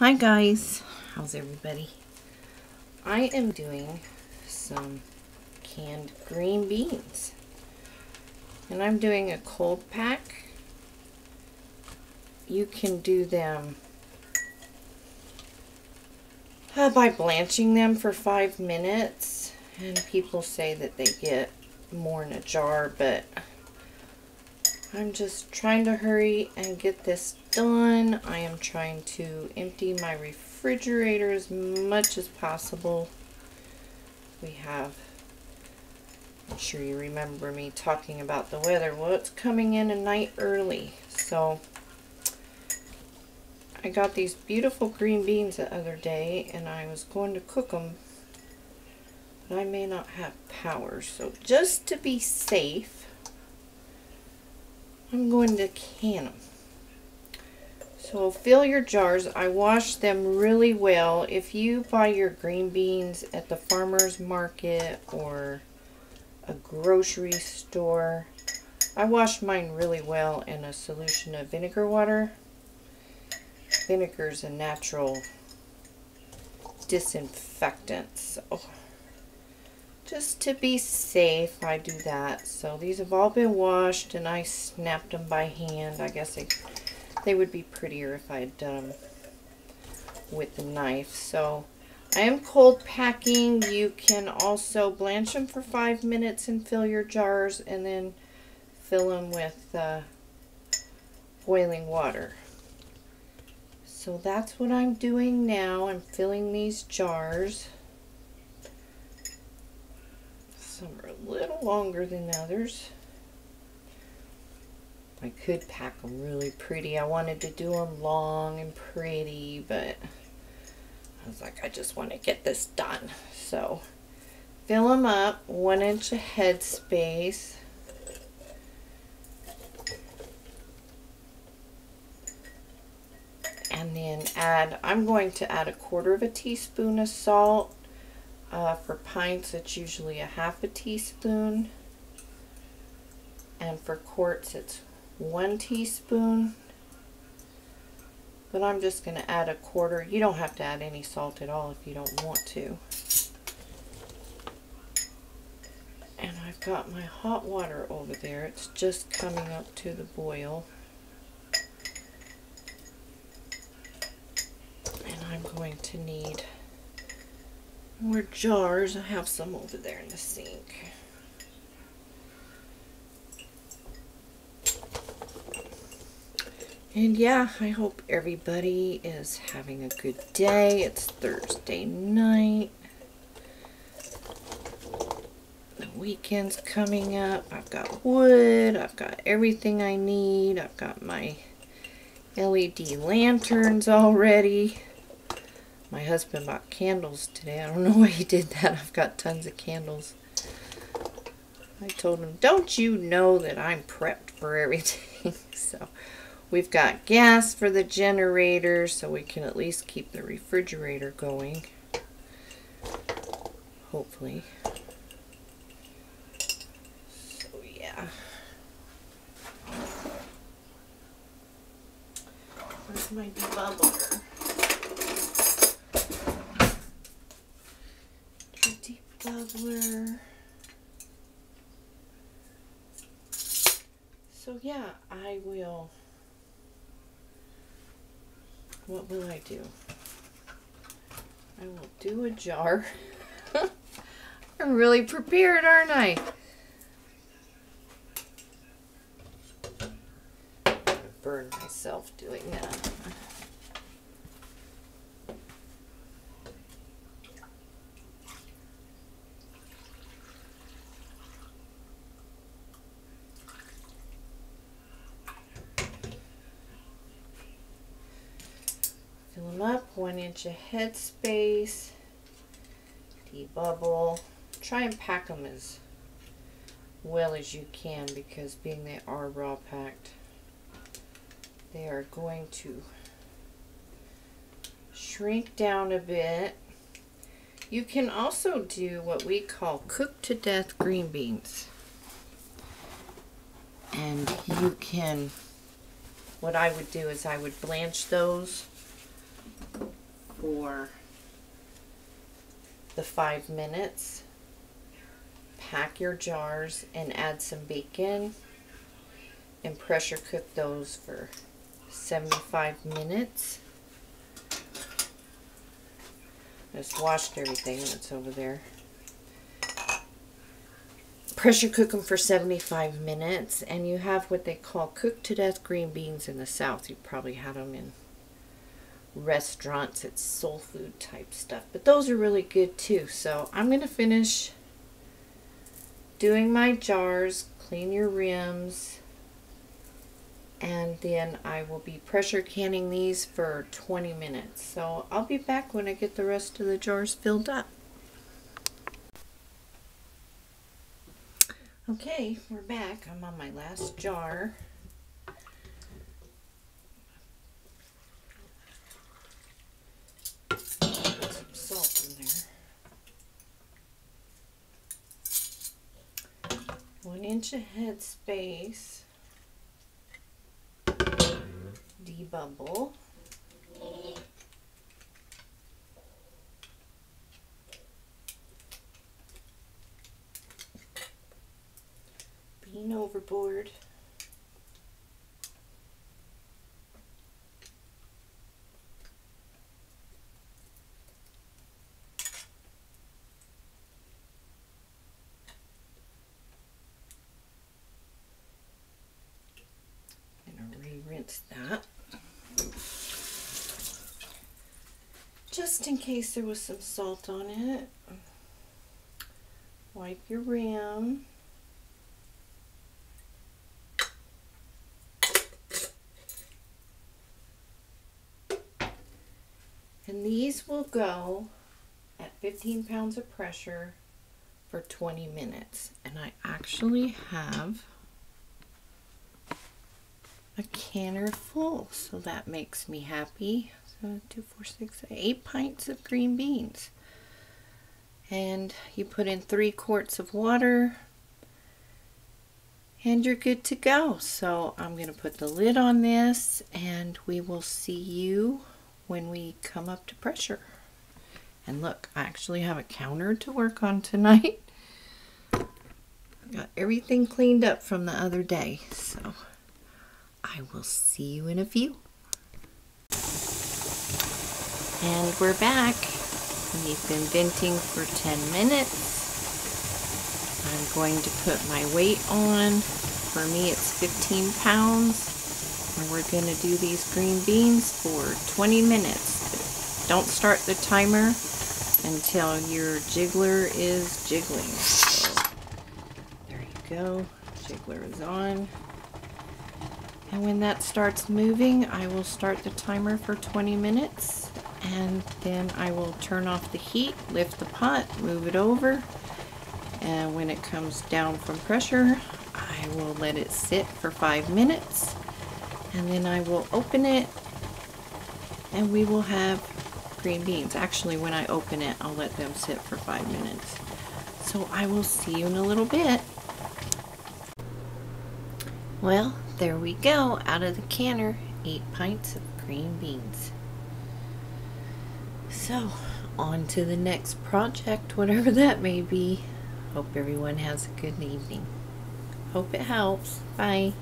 Hi guys, how's everybody? I am doing some canned green beans and I'm doing a cold pack. You can do them by blanching them for 5 minutes, and people say that they get more in a jar, but I'm just trying to hurry and get this done. I am trying to empty my refrigerator as much as possible. We have, I'm sure you remember me talking about the weather. Well, it's coming in a night early. So I got these beautiful green beans the other day and I was going to cook them, but I may not have power. So just to be safe, I'm going to can them. So fill your jars. I wash them really well. If you buy your green beans at the farmer's market or a grocery store, I wash mine really well in a solution of vinegar water. Vinegar is a natural disinfectant. So just to be safe, I do that. So these have all been washed and I snapped them by hand. I guess they would be prettier if I had done them with the knife. So I am cold packing. You can also blanch them for 5 minutes and fill your jars and then fill them with boiling water. So that's what I'm doing now. I'm filling these jars. Some are a little longer than others. I could pack them really pretty. I wanted to do them long and pretty, but I was like, I just want to get this done. So fill them up 1 inch of head space. And then I'm going to add 1/4 teaspoon of salt. For pints, it's usually a 1/2 teaspoon. And for quarts, it's 1 teaspoon. But I'm just going to add 1/4. You don't have to add any salt at all if you don't want to. And I've got my hot water over there. It's just coming up to the boil. And I'm going to need more jars. I have some over there in the sink. And yeah, I hope everybody is having a good day. It's Thursday night. The weekend's coming up. I've got wood. I've got everything I need. I've got my LED lanterns already. My husband bought candles today. I don't know why he did that. I've got tons of candles. I told him, don't you know that I'm prepped for everything? So we've got gas for the generator, so we can at least keep the refrigerator going. Hopefully. So yeah. Where's my debubbler? Debubbler. So yeah, I will. What will I do? I will do a jar. I'm really prepared, aren't I? I'm gonna burn myself doing that. Fill them up, 1 inch of head space, debubble. Try and pack them as well as you can, because being they are raw packed, they are going to shrink down a bit. You can also do what we call cooked to death green beans. And you can, what I would do is I would blanch those for the 5 minutes. Pack your jars and add some bacon and pressure cook those for 75 minutes. Just washed everything that's over there. Pressure cook them for 75 minutes, and you have what they call cooked to death green beans in the South. You probably had them in restaurants. It's soul food type stuff, but those are really good too. So I'm going to finish doing my jars, clean your rims, and then I will be pressure canning these for 20 minutes. So I'll be back when I get the rest of the jars filled up. Okay, we're back. I'm on my last jar. Put some salt in there. 1 inch ahead space. Debubble. Bean overboard. I'm gonna re-rinse that. Just in case there was some salt on it. Wipe your rim. And these will go at 15 pounds of pressure for 20 minutes. And I actually have a canner full, so that makes me happy. So 2, 4, 6, 8 pints of green beans. And you put in 3 quarts of water and you're good to go. So I'm going to put the lid on this and we will see you when we come up to pressure. And look, I actually have a counter to work on tonight. Got everything cleaned up from the other day, so I will see you in a few. And we're back. We've been venting for 10 minutes. I'm going to put my weight on. For me it's 15 pounds. And we're going to do these green beans for 20 minutes. Don't start the timer until your jiggler is jiggling. So, there you go. Jiggler is on. And when that starts moving, I will start the timer for 20 minutes. And then I will turn off the heat, lift the pot, move it over. And when it comes down from pressure, I will let it sit for 5 minutes. And then I will open it and we will have green beans. Actually, when I open it, I'll let them sit for 5 minutes. So I will see you in a little bit. Well, there we go. Out of the canner, 8 pints of green beans. So, on to the next project, whatever that may be. Hope everyone has a good evening. Hope it helps. Bye.